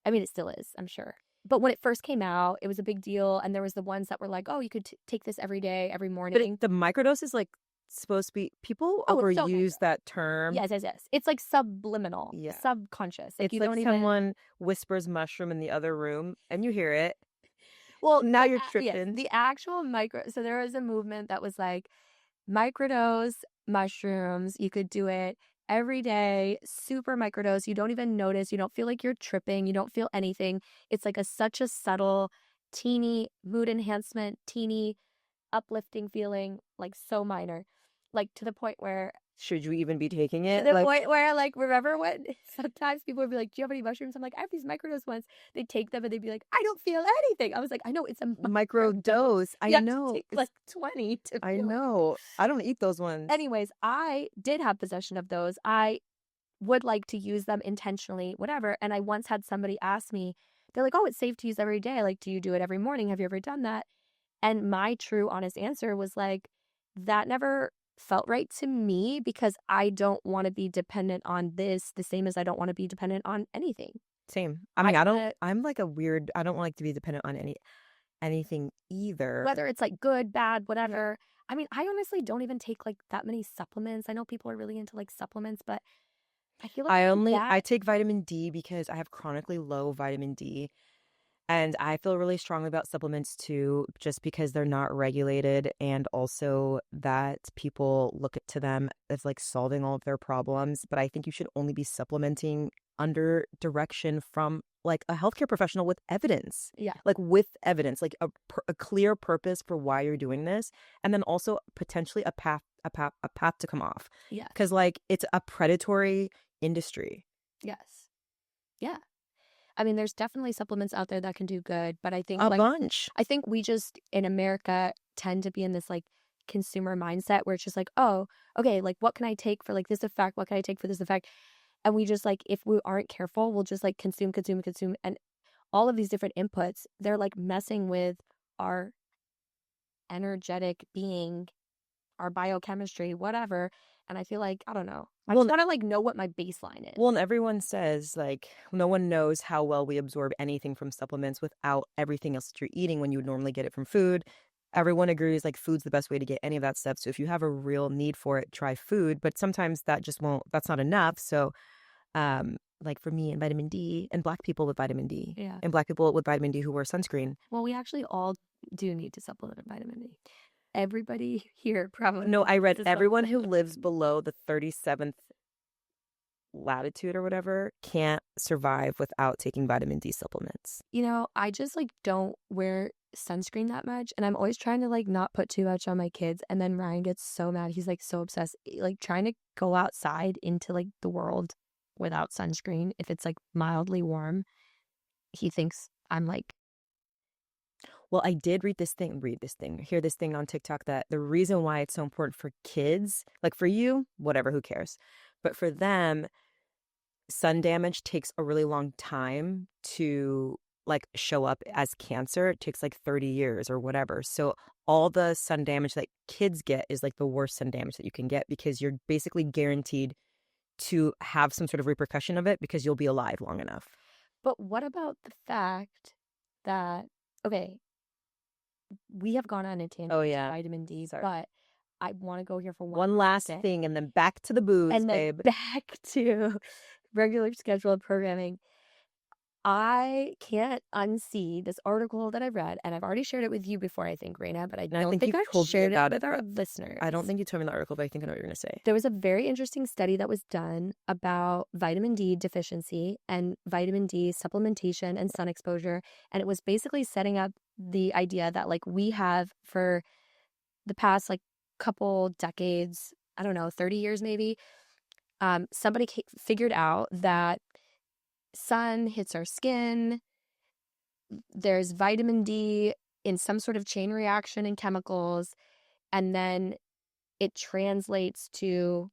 I mean, it still is, I'm sure. But when it first came out, it was a big deal. And there was the ones that were like, oh, you could take this every day, every morning. But the microdose is like supposed to be, people overuse that term. Yes. It's like subliminal, subconscious. Like, it's like someone whispers mushroom in the other room and you hear it. Well, now you're tripping. Yes, the actual so there was a movement that was like microdose mushrooms. You could do it every day, super microdose. You don't even notice. You don't feel like you're tripping. You don't feel anything. It's like such a subtle, teeny mood enhancement, teeny uplifting feeling, like so minor, like to the point where should you even be taking To it? the Like, point where, like, remember when sometimes people would be like, "Do you have any mushrooms?" I'm like, "I have these microdose ones." They'd take them and they'd be like, "I don't feel anything." I was like, "I know, it's a micro microdose. dose. I You have to know. take, like, 20 to I feel anything." know. I don't eat those ones. Anyways, I did have possession of those. I would like to use them intentionally, whatever, and I once had somebody ask me, they're like, "Oh, it's safe to use every day. Like, do you do it every morning? Have you ever done that?" And my true honest answer was like, that never felt right to me because I don't want to be dependent on this the same as I don't want to be dependent on anything. Same. I I mean, I don't, want to, I'm like a weird, I don't like to be dependent on anything either. whether it's like good, bad, whatever. I mean, I honestly don't even take like that many supplements. I know people are really into like supplements, but I feel like I that, take vitamin D because I have chronically low vitamin D. And I feel really strongly about supplements too, just because they're not regulated and also that people look to them as like solving all of their problems. But I think you should only be supplementing under direction from like a healthcare professional with evidence, yeah, like with evidence, like a clear purpose for why you're doing this. And then also potentially a path to come off. Because yes, like it's a predatory industry. yes, yeah. I mean, there's definitely supplements out there that can do good, but A bunch. I think we just in America tend to be in this like consumer mindset where it's just like, oh, okay, like what can I take for like this effect? What can I take for this effect? And we just like, if we aren't careful, we'll just like consume, consume, consume. And all of these different inputs, they're like messing with our energetic being, our biochemistry, whatever. And I feel like, I don't know. I just Well, want to like know what my baseline is. Well, and everyone says like no one knows how well we absorb anything from supplements without everything else that you're eating when you would normally get it from food. Everyone agrees like food's the best way to get any of that stuff. So if you have a real need for it, try food. But sometimes that just won't, that's not enough. So like for me and vitamin D and black people with vitamin D Yeah. and black people with vitamin D who wear sunscreen. Well, we actually all do need to supplement vitamin D. Everybody here probably No, I needs read to everyone who supplement. lives below the 37th latitude or whatever can't survive without taking vitamin D supplements. You know, I just like don't wear sunscreen that much, and I'm always trying to like not put too much on my kids. And then Ryan gets so mad. He's like so obsessed, like trying to go outside into like the world without sunscreen. If it's like mildly warm, he thinks I'm like, Well, I did hear this thing on TikTok that the reason why it's so important for kids, like for you, whatever, who cares? But for them, sun damage takes a really long time to like show up as cancer. It takes like 30 years or whatever. So all the sun damage that kids get is like the worst sun damage that you can get because you're basically guaranteed to have some sort of repercussion of it because you'll be alive long enough. but what about the fact that, okay, we have gone on a tangent Oh with yeah. vitamin D, Sorry. but I want to go here for one One last second thing and then back to the booze, and then babe. back to regular scheduled programming. I can't unsee this article that I read, and I've already shared it with you before, I think, Reyna, but I And I don't think think you I've told me shared it about it, with our but listeners. I don't think you told me the article, but I think I know what you're going to say. There was a very interesting study that was done about vitamin D deficiency and vitamin D supplementation and sun exposure. And it was basically setting up the idea that, like, we have for the past, like, couple decades, I don't know, 30 years maybe, somebody figured out that sun hits our skin. There's vitamin D in some sort of chain reaction in chemicals, and then it translates to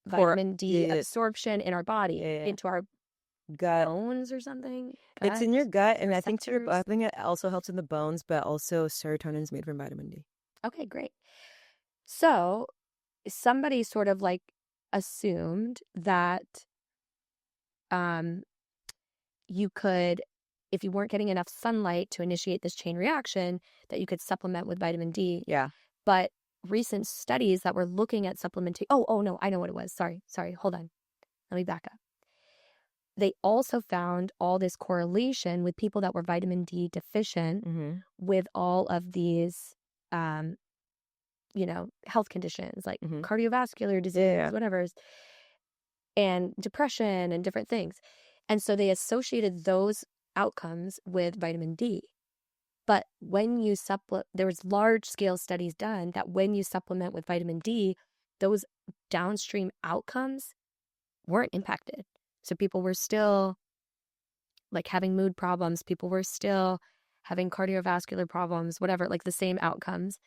For vitamin D yeah, absorption in our body, yeah, into our gut. bones or something. It's Gut in your gut, and I think I receptors. think it also helps in the bones, but also serotonin is made from vitamin D. Okay, great. So somebody sort of like assumed that um you could, if you weren't getting enough sunlight to initiate this chain reaction, that you could supplement with vitamin D. Yeah. But recent studies that were looking at supplementation, oh no, I know what it was. Sorry, hold on. Let me back up. They also found all this correlation with people that were vitamin D deficient Mm-hmm. with all of these, health conditions like Mm-hmm. cardiovascular disease, Yeah. whatever, and depression and different things. And so they associated those outcomes with vitamin D. But when you supplement, there was large scale studies done that when you supplement with vitamin D, those downstream outcomes weren't impacted. So people were still like having mood problems, people were still having cardiovascular problems, whatever, like the same outcomes,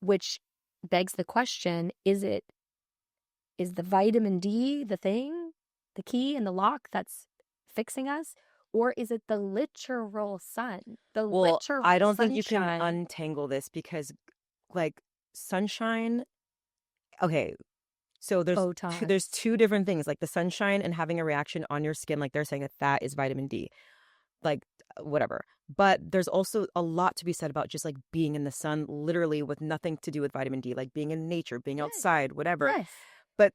which begs the question, is the vitamin D the thing, the key and the lock that's fixing us? Or is it the literal sun? The Well, literal I don't think you can sunshine. untangle this because, like, sunshine. Okay, so Botox. there's two different things, like the sunshine and having a reaction on your skin, like they're saying that is vitamin D, like whatever. But there's also a lot to be said about just like being in the sun, literally with nothing to do with vitamin D, like being in nature, being Yes. outside, whatever. Yes. But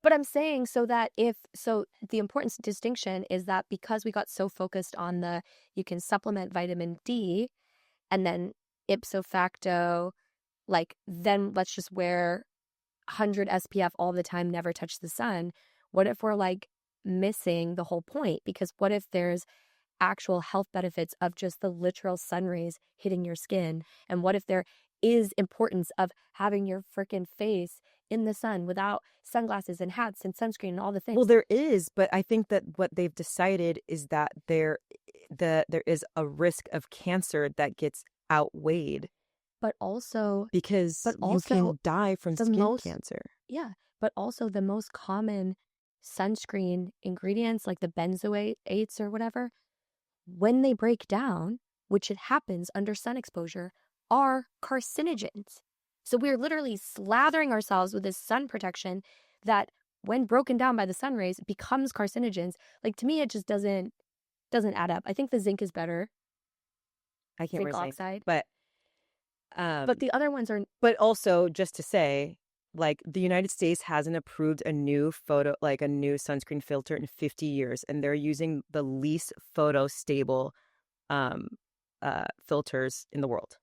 But I'm saying so the important distinction is that because we got so focused on you can supplement vitamin D and then ipso facto, like then let's just wear 100 SPF all the time, never touch the sun. What if we're like missing the whole point? Because what if there's actual health benefits of just the literal sun rays hitting your skin? And what if there is importance of having your freaking face in the sun without sunglasses and hats and sunscreen and all the things? well, there is, but I think that what they've decided is that there is a risk of cancer that gets outweighed But also, because but you also can die from the skin most, cancer. yeah, but also the most common sunscreen ingredients, like the benzoates or whatever, when they break down, which it happens under sun exposure, are carcinogens. So we're literally slathering ourselves with this sun protection that, when broken down by the sun rays, becomes carcinogens. Like, to me, it just doesn't add up. I think the zinc is better, I can't zinc wear zinc, oxide, but but the other ones are. but also just to say, like the United States hasn't approved a new a new sunscreen filter in 50 years, and they're using the least photo stable um filters in the world.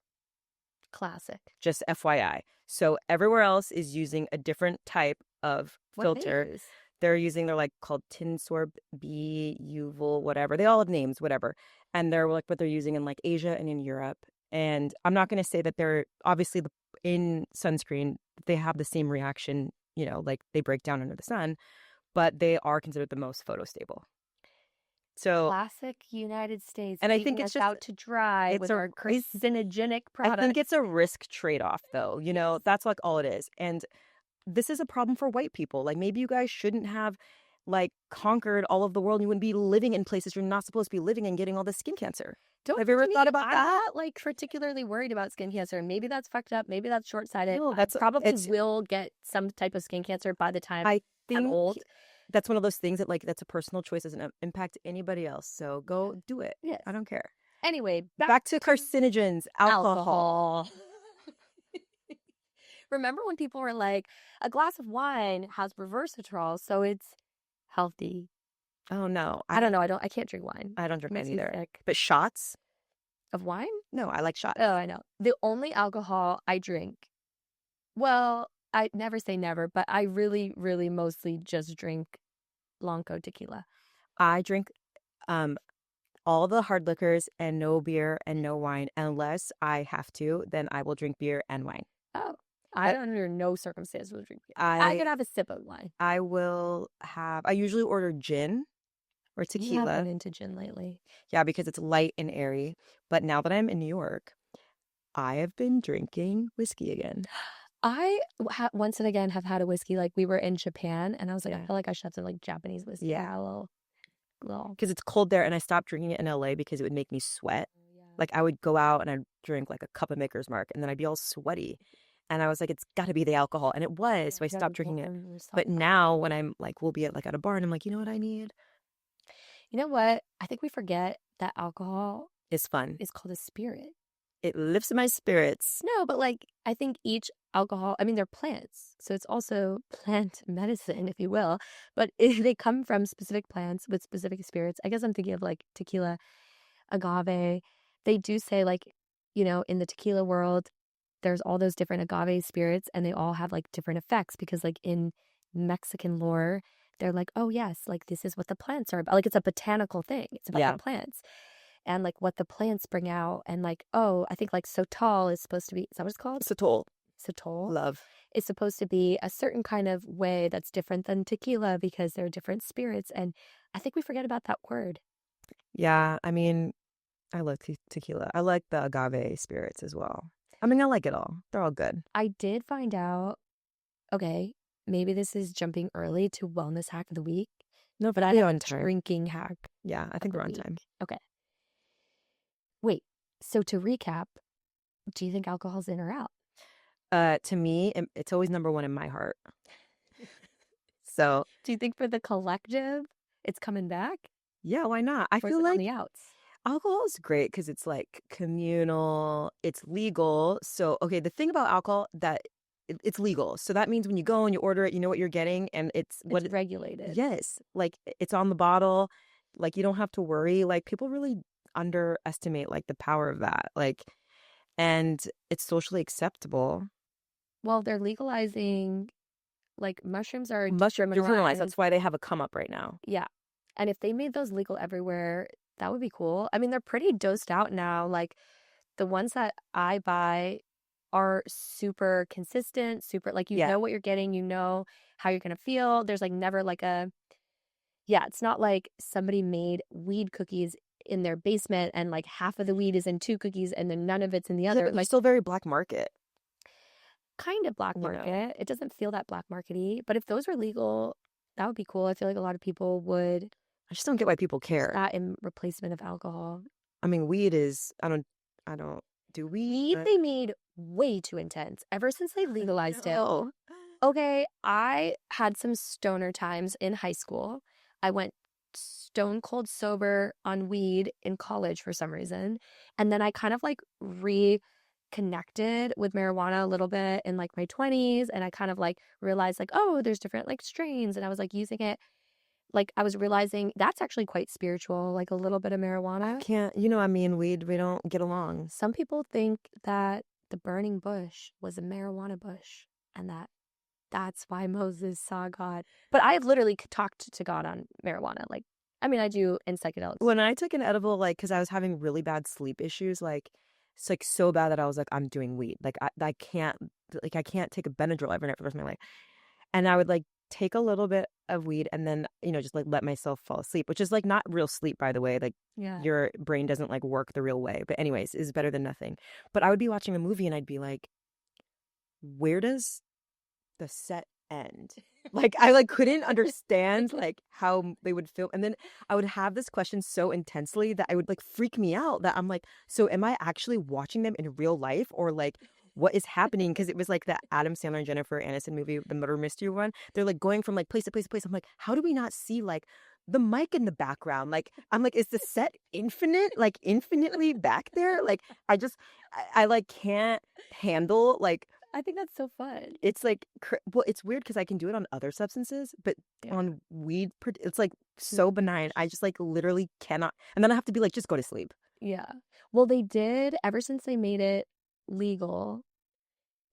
Classic. Just FYI. So everywhere else is using a different type of What they filter. use? They're like called Tinsorb B, Uval, whatever. They all have names, whatever. And they're like what they're using in like Asia and in Europe. And I'm not going to say that they're obviously in sunscreen, they have the same reaction, like they break down under the sun, but they are considered the most photostable. So, Classic United States, and I think leaving it's us just, out to dry with our carcinogenic I think products. it's a risk trade-off though, that's like all it is. And this is a problem for white people. Like maybe you guys shouldn't have like conquered all of the world. You wouldn't be living in places you're not supposed to be living and getting all this skin cancer. Have you ever thought about I'm that? not like particularly worried about skin cancer. Maybe that's fucked up. Maybe that's short-sighted. No, I probably will get some type of skin cancer by the time I I'm think old. that's one of those things that like that's a personal choice, doesn't impact anybody else. So go do it. Yes. I don't care. Anyway, Back to carcinogens, alcohol. Remember when people were like, a glass of wine has resveratrol, so it's healthy. Oh no. I don't know. I can't drink wine. I don't drink It makes wine me either. sick. But shots? Of wine? No, I like shots. Oh, I know. The only alcohol I drink, well, I never say never, but I really, really mostly just drink Blanco tequila. I drink all the hard liquors and no beer and no wine unless I have to. Then I will drink beer and wine. Oh, I under no circumstance will drink beer. I could have a sip of wine. I usually order gin or tequila. You haven't been into gin lately. Yeah, because it's light and airy. But now that I'm in New York, I have been drinking whiskey again. I once and again have had a whiskey. Like we were in Japan, and I was like, I feel like I should have some like Japanese whiskey. Yeah, a little. Because it's cold there, and I stopped drinking it in LA because it would make me sweat. Yeah. Like I would go out and I'd drink like a cup of Maker's Mark, and then I'd be all sweaty. And I was like, it's got to be the alcohol, and it was. So I stopped drinking it. But now when I'm like, we'll be at a bar, and I'm like, you know what I need? You know what? I think we forget that alcohol is fun. It's called a spirit. It lifts my spirits. No, but like I think each alcohol, I mean, they're plants. So it's also plant medicine, if you will. But they come from specific plants with specific spirits. I guess I'm thinking of like tequila, agave. They do say like, in the tequila world, there's all those different agave spirits and they all have like different effects because like in Mexican lore, they're like, oh yes, like this is what the plants are about. Like it's a botanical thing. It's about the plants. And like what the plants bring out, and like, oh, I think like sotol is supposed to be, is that what it's called? Sotol, Love. is supposed to be a certain kind of way that's different than tequila because they're different spirits. And I think we forget about that word. Yeah, I mean, I love tequila. I like the agave spirits as well. I mean, I like it all. They're all good. I did find out, okay, maybe this is jumping early to wellness hack of the week. No, But I we have on a time. drinking hack Yeah, I of think the we're on week. time. Okay. Wait, so to recap, do you think alcohol's in or out? To me, it's always number one in my heart. So, Do you think for the collective, it's coming back? yeah, why not? I Or is feel it on like the outs? alcohol is great because it's like communal, it's legal. So, okay, the thing about alcohol that it's legal. So that means when you go and you order it, you know what you're getting, and it's It's regulated. yes, like it's on the bottle. Like you don't have to worry. Like people really underestimate like the power of that. Like, and it's socially acceptable. Well, they're legalizing, like mushrooms are Mushrooms decriminalized. decriminalized. That's why they have a come up right now. Yeah. And if they made those legal everywhere, that would be cool. I mean, they're pretty dosed out now. Like the ones that I buy are super consistent, super like you Yeah. know what you're getting, you know how you're gonna feel. There's like never like a yeah, it's not like somebody made weed cookies in their basement and like half of the weed is in two cookies and then none of it's in the Yeah, other. but they're Like still very black market. kind of black You know. market. It doesn't feel that black markety, but if those were legal, that would be cool. I feel like a lot of people would I just don't get why people use care. that in replacement of alcohol. I mean, weed is. I don't do weed. Weed they made way too intense ever since they legalized it. No. Okay, I had some stoner times in high school. I went stone cold sober on weed in college for some reason. And then I kind of like reconnected with marijuana a little bit in like my 20s. And I kind of like realized like, oh, there's different like strains. And I was like using it. Like I was realizing that's actually quite spiritual, like a little bit of marijuana. Can't. You know, I mean, weed. We don't get along. Some people think that the burning bush was a marijuana bush and that's why Moses saw God. But I have literally talked to God on marijuana. Like, I mean, I do in psychedelics. When I took an edible, like, because I was having really bad sleep issues, like, it's like so bad that I was like, I'm doing weed. Like, I can't, like, I can't take a Benadryl every night for the rest of my life. And I would like take a little bit of weed and then, you know, just like let myself fall asleep, which is like not real sleep, by the way. Like, Yeah. your brain doesn't like work the real way. But, anyways, is better than nothing. But I would be watching a movie and I'd be like, where does the set end? Like I like couldn't understand like how they would film, and then I would have this question so intensely that I would like freak me out that I'm like, so am I actually watching them in real life or like what is happening? Because it was like the Adam Sandler and Jennifer Aniston movie, the murder mystery one. They're like going from like place to place to place. I'm like, how do we not see like the mic in the background? Like I'm like, is the set infinite, like infinitely back there? Like I like can't handle like I think that's so fun. it's like well, it's weird because I can do it on other substances, but Yeah. on weed, it's like so benign. I just like literally cannot, and then I have to be like, just go to sleep. Yeah. Well, they did, ever since they made it legal,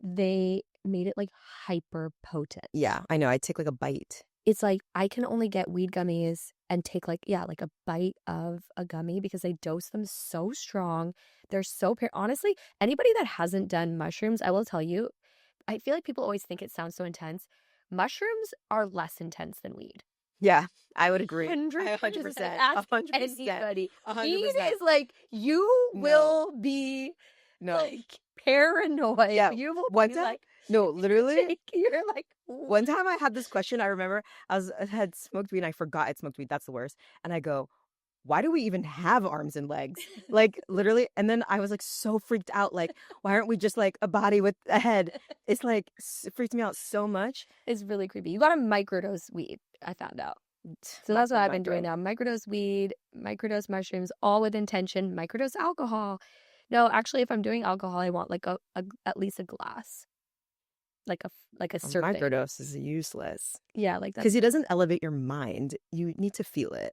they made it like hyper potent. Yeah, I know. I take like a bite. It's like I can only get weed gummies and take like, yeah, like a bite of a gummy because they dose them so strong. They're so, honestly, anybody that hasn't done mushrooms, I will tell you, I feel like people always think it sounds so intense. Mushrooms are less intense than weed. Yeah, I would agree. 100%. 100%. Ask 100%. anybody. 100%. Weed is like, you will be like paranoid. Yeah. You will One be time, like, no, literally. you're like, One time I had this question. I remember I had smoked weed and I forgot I smoked weed. That's the worst. And I go, why do we even have arms and legs? Like literally. And then I was like so freaked out. Like, why aren't we just like a body with a head? It's like, it freaked me out so much. It's really creepy. You got to microdose weed, I found out. So that's what I've been doing now. Microdose weed, microdose mushrooms, all with intention. Microdose alcohol. No, actually, if I'm doing alcohol, I want like a at least a glass. Like a serving. Microdose is useless. Yeah, like that. Because it doesn't elevate your mind. You need to feel it.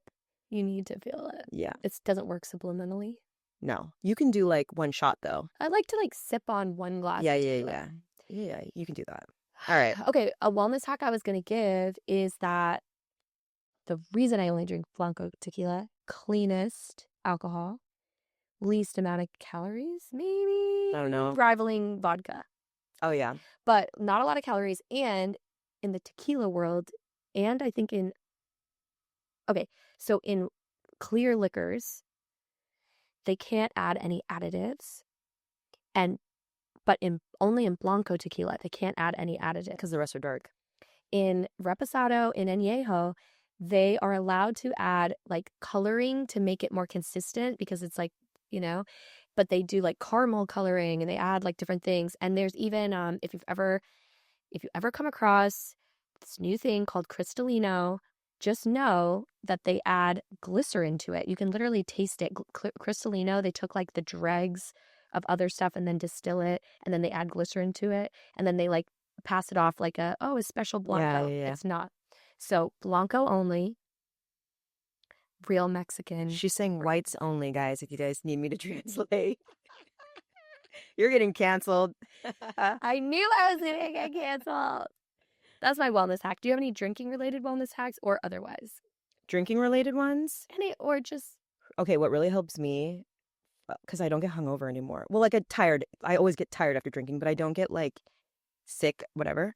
You need to feel it. Yeah. It doesn't work subliminally. No. You can do like one shot though. I like to like sip on one glass. Yeah, you can do that. All right. Okay, a wellness hack I was going to give is that the reason I only drink Blanco tequila, cleanest alcohol, least amount of calories, maybe I don't know. rivaling vodka. Oh, yeah. but not a lot of calories. And in the tequila world, and I think so in clear liquors, they can't add any additives. But only in Blanco tequila, they can't add any additives. Because the rest are dark. In Reposado, in Añejo, they are allowed to add like coloring to make it more consistent because it's like, but they do like caramel coloring and they add like different things. And there's even, if you ever come across this new thing called Cristalino, just know that they add glycerin to it. You can literally taste it. Cristalino, they took like the dregs of other stuff and then distill it, and then they add glycerin to it, and then they like pass it off like a special Blanco. Yeah. It's not. So Blanco only, real Mexican. She's saying whites only, guys, if you guys need me to translate. You're getting canceled. I knew I was going to get canceled. That's my wellness hack. Do you have any drinking related wellness hacks or otherwise? Drinking related ones? Or just... Okay, what really helps me, because I don't get hungover anymore. Well, like tired. I always get tired after drinking, but I don't get like sick, whatever,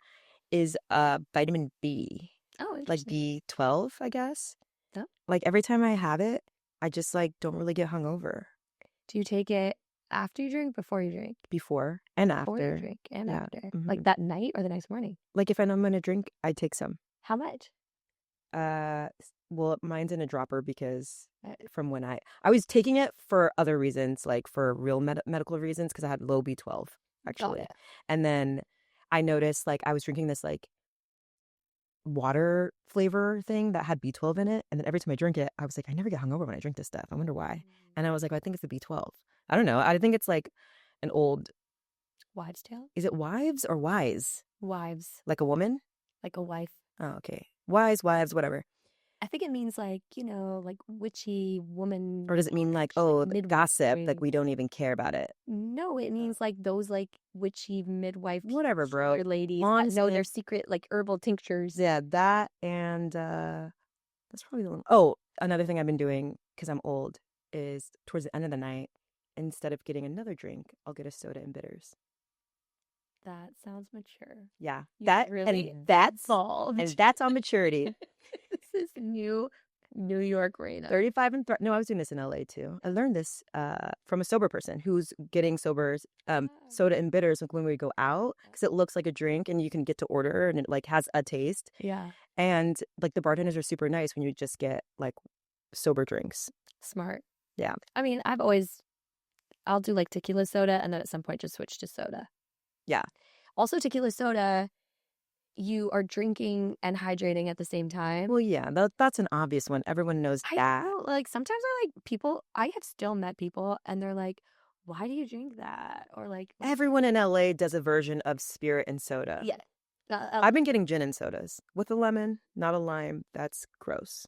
is vitamin B. Oh, like interesting. B12, I guess. Oh. Like every time I have it, I just like don't really get hungover. Do you take it after you drink, before you drink? Before and after. Before you drink and after. Mm-hmm. Like that night or the next morning? Like if I know I'm going to drink, I take some. How much? Well, mine's in a dropper because from when I was taking it for other reasons, like for real medical reasons, because I had low B12 actually. And then I noticed like I was drinking this like water flavor thing that had B12 in it, and then every time I drink it, I was like, I never get hungover when I drink this stuff. I wonder why. And I was like, well, I think it's the B12. I don't know. I think it's like an old wives' tale. Is it wives or wise? Wives. Like a woman? Like a wife. Oh, okay. Wise, wives, whatever. I think it means like, like witchy woman. Or does it mean like, gossip, like we don't even care about it? No, it means like those like witchy midwife. Whatever, bro. Ladies that know their secret like herbal tinctures. Yeah, that and that's probably the one. Oh, another thing I've been doing because I'm old is towards the end of the night, instead of getting another drink, I'll get a soda and bitters. That sounds mature. Yeah, that's evolved. And that's on maturity. This is New York Reyna. 35 and no, I was doing this in LA too. I learned this from a sober person who's getting soda and bitters when we go out, because it looks like a drink and you can get to order and it like has a taste. Yeah. And like the bartenders are super nice when you just get like sober drinks. Smart. Yeah. I mean, I'll do like tequila soda and then at some point just switch to soda. Yeah. Also, tequila soda, you are drinking and hydrating at the same time. Well, yeah, that's an obvious one. Everyone knows that. Like sometimes I have still met people and they're like, why do you drink that? Or like everyone in LA does a version of spirit and soda. Yeah. I've been getting gin and sodas with a lemon, not a lime. That's gross.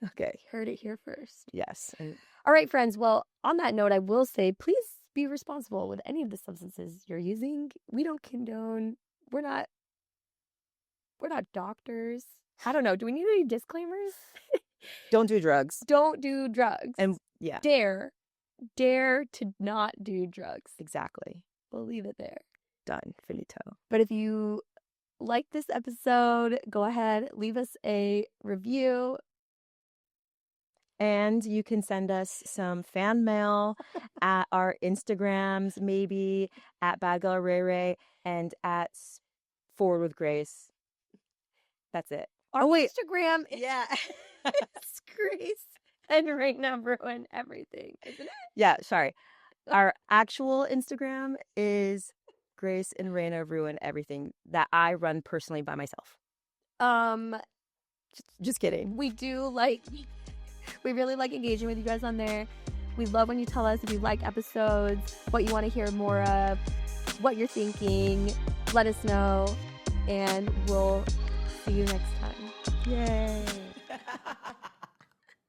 Okay. Heard it here first. Yes. All right, friends. Well, on that note, I will say, please be responsible with any of the substances you're using. We don't condone. We're not doctors. I don't know. Do we need any disclaimers? Don't do drugs. Don't do drugs. And yeah. Dare to not do drugs. Exactly. We'll leave it there. Done. Finito. But if you like this episode, go ahead, leave us a review. And you can send us some fan mail at our Instagrams, maybe at Bad Girl Ray Ray and at Forward with Grace. That's it. Our Instagram is it's Grace and Reyna ruin everything, isn't it? Yeah, sorry. Our actual Instagram is Grace and Reyna ruin everything that I run personally by myself. Just kidding. We really like engaging with you guys on there. We love when you tell us if you like episodes, what you want to hear more of, what you're thinking. Let us know, and we'll see you next time. Yay.